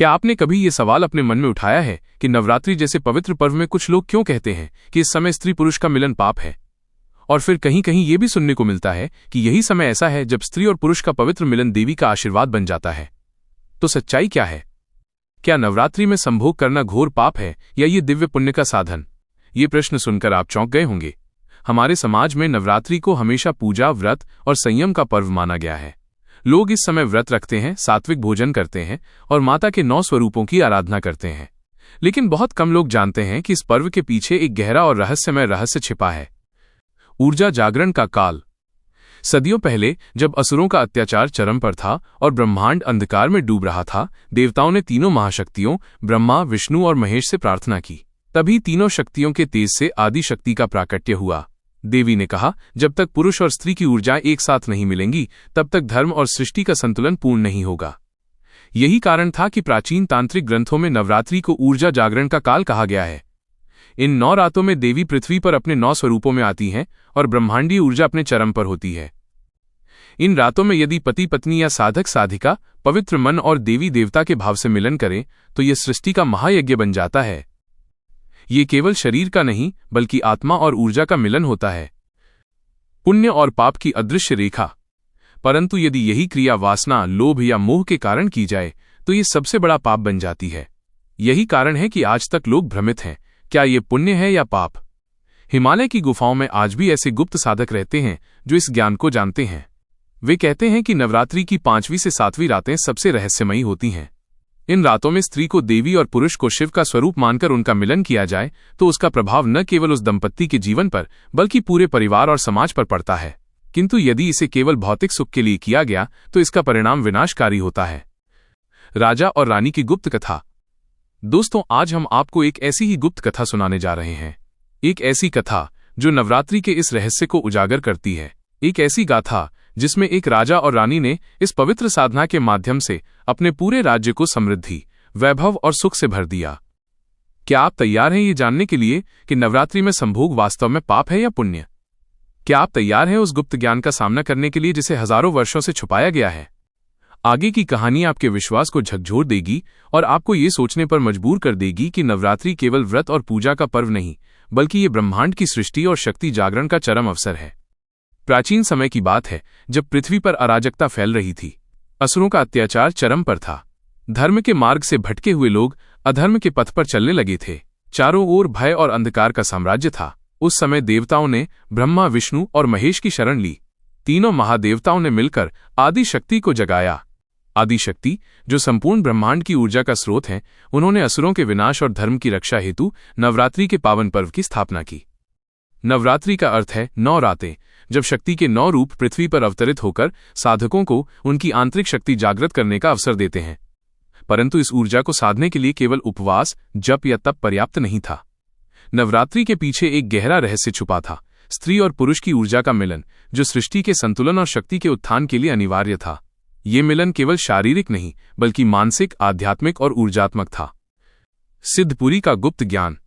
क्या आपने कभी ये सवाल अपने मन में उठाया है कि नवरात्रि जैसे पवित्र पर्व में कुछ लोग क्यों कहते हैं कि इस समय स्त्री पुरुष का मिलन पाप है, और फिर कहीं कहीं ये भी सुनने को मिलता है कि यही समय ऐसा है जब स्त्री और पुरुष का पवित्र मिलन देवी का आशीर्वाद बन जाता है। तो सच्चाई क्या है? क्या नवरात्रि में संभोग करना घोर पाप है या ये दिव्य पुण्य का साधन? ये प्रश्न सुनकर आप चौंक गए होंगे। हमारे समाज में नवरात्रि को हमेशा पूजा, व्रत और संयम का पर्व माना गया है। लोग इस समय व्रत रखते हैं, सात्विक भोजन करते हैं और माता के 9 स्वरूपों की आराधना करते हैं। लेकिन बहुत कम लोग जानते हैं कि इस पर्व के पीछे एक गहरा और रहस्यमय रहस्य छिपा है। ऊर्जा जागरण का काल। सदियों पहले जब असुरों का अत्याचार चरम पर था और ब्रह्मांड अंधकार में डूब रहा था, देवताओं ने तीनों महाशक्तियों ब्रह्मा, विष्णु और महेश से प्रार्थना की। तभी तीनों शक्तियों के तेज से आदि शक्ति का प्राकट्य हुआ। देवी ने कहा, जब तक पुरुष और स्त्री की ऊर्जाएं एक साथ नहीं मिलेंगी तब तक धर्म और सृष्टि का संतुलन पूर्ण नहीं होगा। यही कारण था कि प्राचीन तांत्रिक ग्रंथों में नवरात्रि को ऊर्जा जागरण का काल कहा गया है। इन 9 रातों में देवी पृथ्वी पर अपने 9 स्वरूपों में आती हैं और ब्रह्मांडीय ऊर्जा अपने चरम पर होती है। इन रातों में यदि पति पत्नी या साधक साधिका पवित्र मन और देवी देवता के भाव से मिलन करें तो यह सृष्टि का महायज्ञ बन जाता है। ये केवल शरीर का नहीं बल्कि आत्मा और ऊर्जा का मिलन होता है। पुण्य और पाप की अदृश्य रेखा। परंतु यदि यही क्रिया वासना, लोभ या मोह के कारण की जाए तो ये सबसे बड़ा पाप बन जाती है। यही कारण है कि आज तक लोग भ्रमित हैं, क्या ये पुण्य है या पाप? हिमालय की गुफाओं में आज भी ऐसे गुप्त साधक रहते हैं जो इस ज्ञान को जानते हैं। वे कहते हैं कि नवरात्रि की 5वीं से 7वीं रातें सबसे रहस्यमयी होती हैं। इन रातों में स्त्री को देवी और पुरुष को शिव का स्वरूप मानकर उनका मिलन किया जाए तो उसका प्रभाव न केवल उस दंपत्ति के जीवन पर बल्कि पूरे परिवार और समाज पर पड़ता है। किंतु यदि इसे केवल भौतिक सुख के लिए किया गया तो इसका परिणाम विनाशकारी होता है। राजा और रानी की गुप्त कथा। दोस्तों, आज हम आपको एक ऐसी ही गुप्त कथा सुनाने जा रहे हैं। एक ऐसी कथा जो नवरात्रि के इस रहस्य को उजागर करती है। एक ऐसी गाथा जिसमें एक राजा और रानी ने इस पवित्र साधना के माध्यम से अपने पूरे राज्य को समृद्धि, वैभव और सुख से भर दिया। क्या आप तैयार हैं ये जानने के लिए कि नवरात्रि में संभोग वास्तव में पाप है या पुण्य? क्या आप तैयार हैं उस गुप्त ज्ञान का सामना करने के लिए जिसे हजारों वर्षों से छुपाया गया है? आगे की कहानी आपके विश्वास को झकझोर देगी और आपको ये सोचने पर मजबूर कर देगी कि नवरात्रि केवल व्रत और पूजा का पर्व नहीं बल्कि ये ब्रह्मांड की सृष्टि और शक्ति जागरण का चरम अवसर है। प्राचीन समय की बात है जब पृथ्वी पर अराजकता फैल रही थी। असुरों का अत्याचार चरम पर था। धर्म के मार्ग से भटके हुए लोग अधर्म के पथ पर चलने लगे थे। चारों ओर भय और अंधकार का साम्राज्य था। उस समय देवताओं ने ब्रह्मा, विष्णु और महेश की शरण ली। तीनों महादेवताओं ने मिलकर आदि शक्ति को जगाया। आदि शक्ति, जो संपूर्ण ब्रह्मांड की ऊर्जा का स्रोत है, उन्होंने असुरों के विनाश और धर्म की रक्षा हेतु नवरात्रि के पावन पर्व की स्थापना की। नवरात्रि का अर्थ है 9 रातें, जब शक्ति के 9 रूप पृथ्वी पर अवतरित होकर साधकों को उनकी आंतरिक शक्ति जागृत करने का अवसर देते हैं। परंतु इस ऊर्जा को साधने के लिए केवल उपवास, जप या तप पर्याप्त नहीं था। नवरात्रि के पीछे एक गहरा रहस्य छुपा था। स्त्री और पुरुष की ऊर्जा का मिलन, जो सृष्टि के संतुलन और शक्ति के उत्थान के लिए अनिवार्य था। ये मिलन केवल शारीरिक नहीं बल्कि मानसिक, आध्यात्मिक और ऊर्जात्मक था। सिद्धपुरी का गुप्त ज्ञान।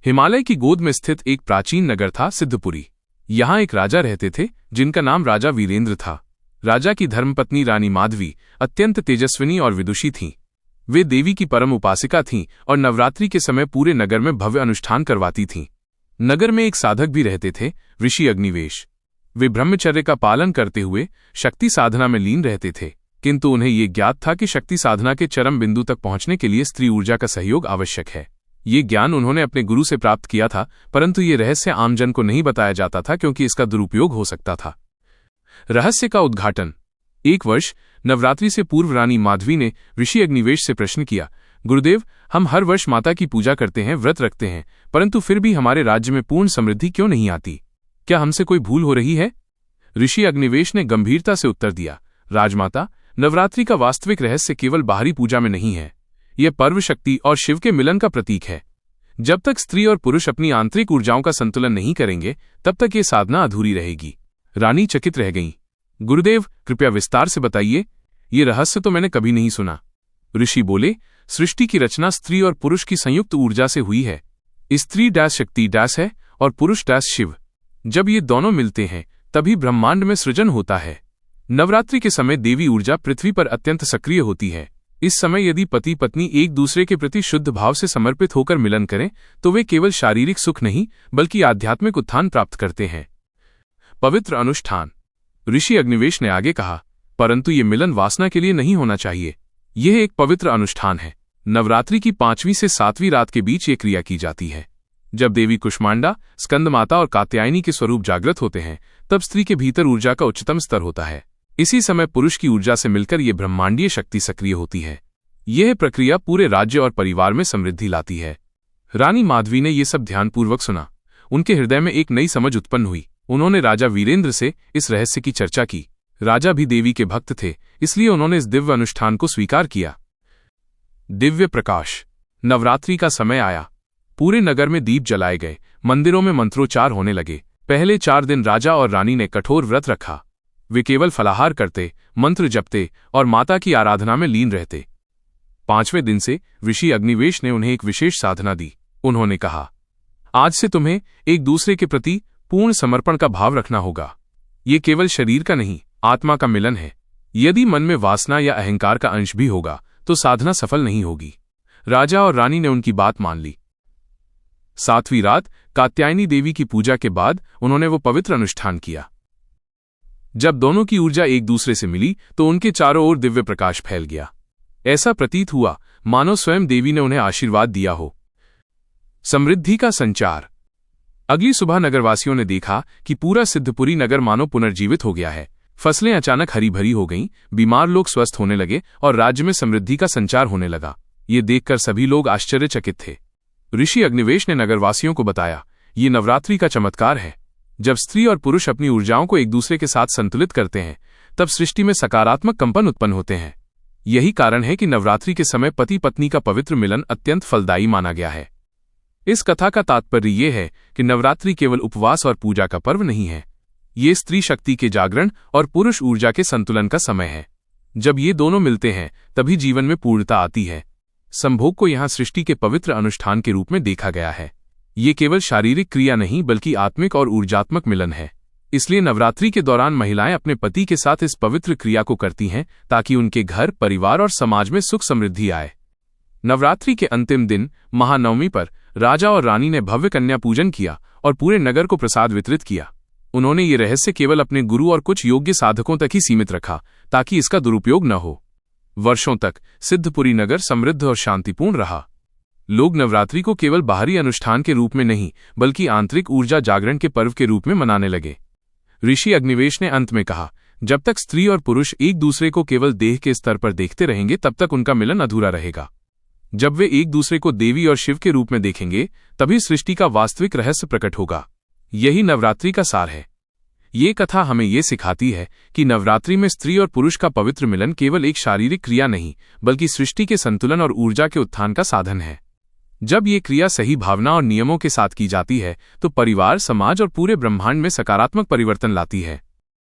हिमालय की गोद में स्थित एक प्राचीन नगर था सिद्धपुरी। यहाँ एक राजा रहते थे जिनका नाम राजा वीरेंद्र था। राजा की धर्मपत्नी रानी माधवी अत्यंत तेजस्विनी और विदुषी थीं। वे देवी की परम उपासिका थीं और नवरात्रि के समय पूरे नगर में भव्य अनुष्ठान करवाती थीं। नगर में एक साधक भी रहते थे, ऋषि अग्निवेश। वे ब्रह्मचर्य का पालन करते हुए शक्ति साधना में लीन रहते थे, किंतु उन्हें ये ज्ञात था कि शक्ति साधना के चरम बिंदु तक पहुंचने के लिए स्त्री ऊर्जा का सहयोग आवश्यक है। ये ज्ञान उन्होंने अपने गुरु से प्राप्त किया था, परंतु ये रहस्य आमजन को नहीं बताया जाता था क्योंकि इसका दुरुपयोग हो सकता था। रहस्य का उद्घाटन। एक वर्ष नवरात्रि से पूर्व रानी माधवी ने ऋषि अग्निवेश से प्रश्न किया, गुरुदेव, हम हर वर्ष माता की पूजा करते हैं, व्रत रखते हैं, परंतु फिर भी हमारे राज्य में पूर्ण समृद्धि क्यों नहीं आती? क्या हमसे कोई भूल हो रही है? ऋषि अग्निवेश ने गंभीरता से उत्तर दिया, राजमाता, नवरात्रि का वास्तविक रहस्य केवल बाहरी पूजा में नहीं है। यह पर्व शक्ति और शिव के मिलन का प्रतीक है। जब तक स्त्री और पुरुष अपनी आंतरिक ऊर्जाओं का संतुलन नहीं करेंगे तब तक ये साधना अधूरी रहेगी। रानी चकित रह गईं। गुरुदेव, कृपया विस्तार से बताइए, ये रहस्य तो मैंने कभी नहीं सुना। ऋषि बोले, सृष्टि की रचना स्त्री और पुरुष की संयुक्त ऊर्जा से हुई है। स्त्री डैश शक्ति डैश है और पुरुष डैश शिव। जब ये दोनों मिलते हैं तभी ब्रह्मांड में सृजन होता है। नवरात्रि के समय देवी ऊर्जा पृथ्वी पर अत्यंत सक्रिय होती है। इस समय यदि पति पत्नी एक दूसरे के प्रति शुद्ध भाव से समर्पित होकर मिलन करें तो वे केवल शारीरिक सुख नहीं बल्कि आध्यात्मिक उत्थान प्राप्त करते हैं। पवित्र अनुष्ठान। ऋषि अग्निवेश ने आगे कहा, परंतु ये मिलन वासना के लिए नहीं होना चाहिए। यह एक पवित्र अनुष्ठान है। नवरात्रि की 5वीं से 7वीं रात के बीच ये क्रिया की जाती है। जब देवी कुष्मांडा, स्कंदमाता और कात्यायनी के स्वरूप जागृत होते हैं तब स्त्री के भीतर ऊर्जा का उच्चतम स्तर होता है। इसी समय पुरुष की ऊर्जा से मिलकर ये ब्रह्मांडीय शक्ति सक्रिय होती है। यह प्रक्रिया पूरे राज्य और परिवार में समृद्धि लाती है। रानी माधवी ने ये सब ध्यानपूर्वक सुना। उनके हृदय में एक नई समझ उत्पन्न हुई। उन्होंने राजा वीरेंद्र से इस रहस्य की चर्चा की। राजा भी देवी के भक्त थे, इसलिए उन्होंने इस दिव्य अनुष्ठान को स्वीकार किया। दिव्य प्रकाश। नवरात्रि का समय आया। पूरे नगर में दीप जलाए गए, मंदिरों में मंत्रोच्चार होने लगे। पहले 4 दिन राजा और रानी ने कठोर व्रत रखा। वे केवल फलाहार करते, मंत्र जपते और माता की आराधना में लीन रहते। 5वें दिन से ऋषि अग्निवेश ने उन्हें एक विशेष साधना दी। उन्होंने कहा, आज से तुम्हें एक दूसरे के प्रति पूर्ण समर्पण का भाव रखना होगा। ये केवल शरीर का नहीं, आत्मा का मिलन है। यदि मन में वासना या अहंकार का अंश भी होगा तो साधना सफल नहीं होगी। राजा और रानी ने उनकी बात मान ली। 7वीं रात कात्यायनी देवी की पूजा के बाद उन्होंने वो पवित्र अनुष्ठान किया। जब दोनों की ऊर्जा एक दूसरे से मिली तो उनके चारों ओर दिव्य प्रकाश फैल गया। ऐसा प्रतीत हुआ मानो स्वयं देवी ने उन्हें आशीर्वाद दिया हो। समृद्धि का संचार। अगली सुबह नगरवासियों ने देखा कि पूरा सिद्धपुरी नगर मानो पुनर्जीवित हो गया है। फसलें अचानक हरी भरी हो गईं, बीमार लोग स्वस्थ होने लगे और राज्य में समृद्धि का संचार होने लगा। ये देखकर सभी लोग आश्चर्यचकित थे। ऋषि अग्निवेश ने नगरवासियों को बताया, ये नवरात्रि का चमत्कार है। जब स्त्री और पुरुष अपनी ऊर्जाओं को एक दूसरे के साथ संतुलित करते हैं तब सृष्टि में सकारात्मक कंपन उत्पन्न होते हैं। यही कारण है कि नवरात्रि के समय पति पत्नी का पवित्र मिलन अत्यंत फलदायी माना गया है। इस कथा का तात्पर्य यह है कि नवरात्रि केवल उपवास और पूजा का पर्व नहीं है। ये स्त्री शक्ति के जागरण और पुरुष ऊर्जा के संतुलन का समय है। जब ये दोनों मिलते हैं तभी जीवन में पूर्णता आती है। संभोग को यहाँ सृष्टि के पवित्र अनुष्ठान के रूप में देखा गया है। ये केवल शारीरिक क्रिया नहीं बल्कि आत्मिक और ऊर्जात्मक मिलन है। इसलिए नवरात्रि के दौरान महिलाएं अपने पति के साथ इस पवित्र क्रिया को करती हैं ताकि उनके घर, परिवार और समाज में सुख समृद्धि आए। नवरात्रि के अंतिम दिन महानवमी पर राजा और रानी ने भव्य कन्या पूजन किया और पूरे नगर को प्रसाद वितरित किया। उन्होंने ये रहस्य केवल अपने गुरु और कुछ योग्य साधकों तक ही सीमित रखा ताकि इसका दुरुपयोग न हो। वर्षों तक सिद्धपुरी नगर समृद्ध और शांतिपूर्ण रहा। लोग नवरात्रि को केवल बाहरी अनुष्ठान के रूप में नहीं बल्कि आंतरिक ऊर्जा जागरण के पर्व के रूप में मनाने लगे। ऋषि अग्निवेश ने अंत में कहा, जब तक स्त्री और पुरुष एक दूसरे को केवल देह के स्तर पर देखते रहेंगे तब तक उनका मिलन अधूरा रहेगा। जब वे एक दूसरे को देवी और शिव के रूप में देखेंगे तभी सृष्टि का वास्तविक रहस्य प्रकट होगा। यही नवरात्रि का सार है। ये कथा हमें ये सिखाती है कि नवरात्रि में स्त्री और पुरुष का पवित्र मिलन केवल एक शारीरिक क्रिया नहीं बल्कि सृष्टि के संतुलन और ऊर्जा के उत्थान का साधन है। जब ये क्रिया सही भावना और नियमों के साथ की जाती है तो परिवार, समाज और पूरे ब्रह्मांड में सकारात्मक परिवर्तन लाती है।